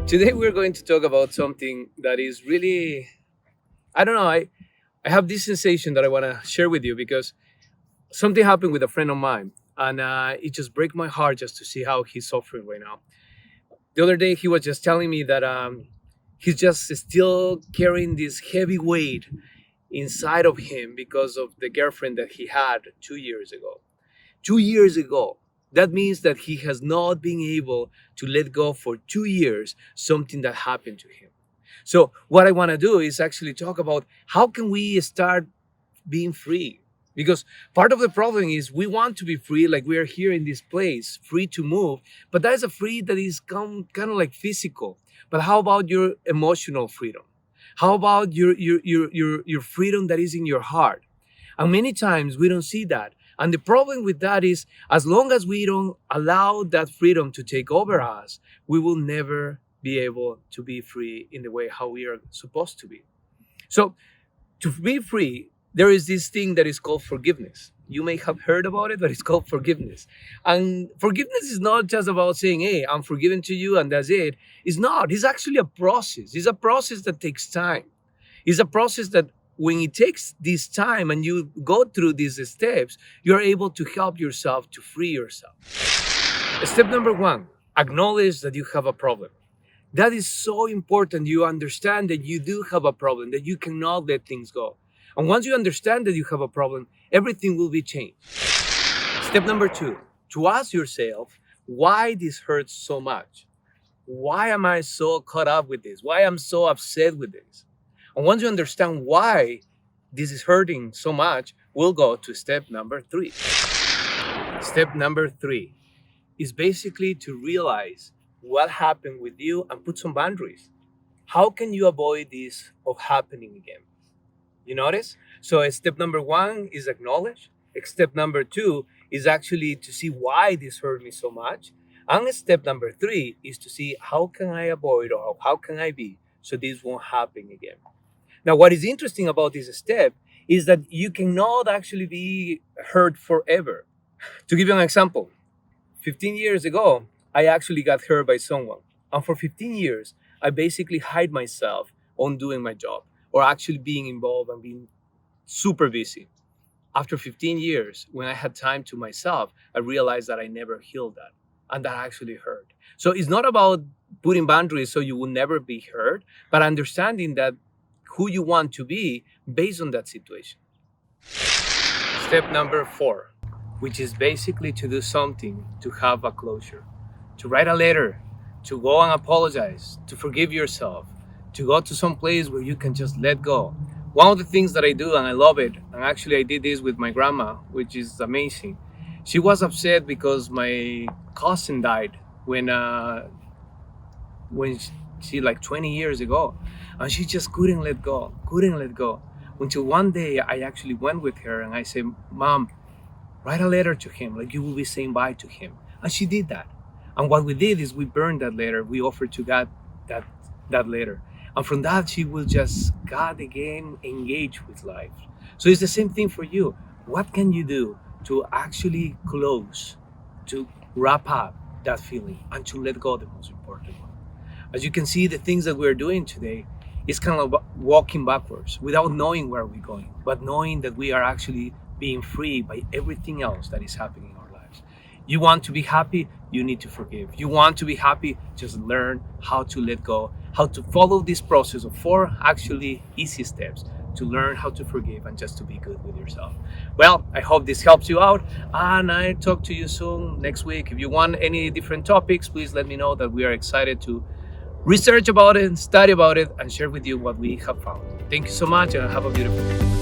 Today we're going to talk about something that is really, I don't know, I have this sensation that I want to share with you because something happened with a friend of mine and it just breaks my heart just to see how he's suffering right now. The other day he was just telling me that he's just still carrying this heavy weight inside of him because of the girlfriend that he had 2 years ago. 2 years ago. That means that he has not been able to let go for 2 years something that happened to him. So what I want to do is actually talk about how can we start being free? Because part of the problem is we want to be free, like we are here in this place, free to move, but that is a free that is kind of like physical. But how about your emotional freedom? How about your freedom that is in your heart? And many times we don't see that. And the problem with that is as long as we don't allow that freedom to take over us, we will never be able to be free in the way how we are supposed to be. So to be free, there is this thing that is called forgiveness. You may have heard about it, but it's called forgiveness. And forgiveness is not just about saying, hey, I'm forgiven to you and that's it. It's not. It's actually a process. It's a process that takes time. It's a process that when it takes this time and you go through these steps, you're able to help yourself to free yourself. Step number one, acknowledge that you have a problem. That is so important. You understand that you do have a problem, that you cannot let things go. And once you understand that you have a problem, everything will be changed. Step number two, to ask yourself, why this hurts so much? Why am I so caught up with this? Why am I so upset with this? And once you understand why this is hurting so much, we'll go to step number three. Step number three is basically to realize what happened with you and put some boundaries. How can you avoid this of happening again? You notice? So step number one is acknowledge. Step number two is actually to see why this hurt me so much. And step number three is to see how can I avoid or how can I be so this won't happen again. Now, what is interesting about this step is that you cannot actually be hurt forever. To give you an example, 15 years ago, I actually got hurt by someone. And for 15 years, I basically hide myself on doing my job or actually being involved and being super busy. After 15 years, when I had time to myself, I realized that I never healed that. And that actually hurt. So it's not about putting boundaries so you will never be hurt, but understanding that who you want to be based on that situation. Step number four, which is basically to do something to have a closure, to write a letter, to go and apologize, to forgive yourself, to go to some place where you can just let go. One of the things that I do, and I love it, and actually I did this with my grandma, which is amazing. She was upset because my cousin died when she like 20 years ago, and she just couldn't let go, until one day I actually went with her and I said, Mom, write a letter to him, like you will be saying bye to him. And she did that. And what we did is we burned that letter. We offered to God that letter. And from that, she will just, God again, engage with life. So it's the same thing for you. What can you do to actually close, to wrap up that feeling and to let go, the most important one? As you can see, the things that we're doing today is kind of walking backwards without knowing where we're going, but knowing that we are actually being free by everything else that is happening in our lives. You want to be happy, you need to forgive. You want to be happy, just learn how to let go, how to follow this process of 4 actually easy steps to learn how to forgive and just to be good with yourself. Well, I hope this helps you out, and I talk to you soon next week. If you want any different topics, please let me know, that we are excited to research about it, study about it, and share with you what we have found. Thank you so much, and have a beautiful day.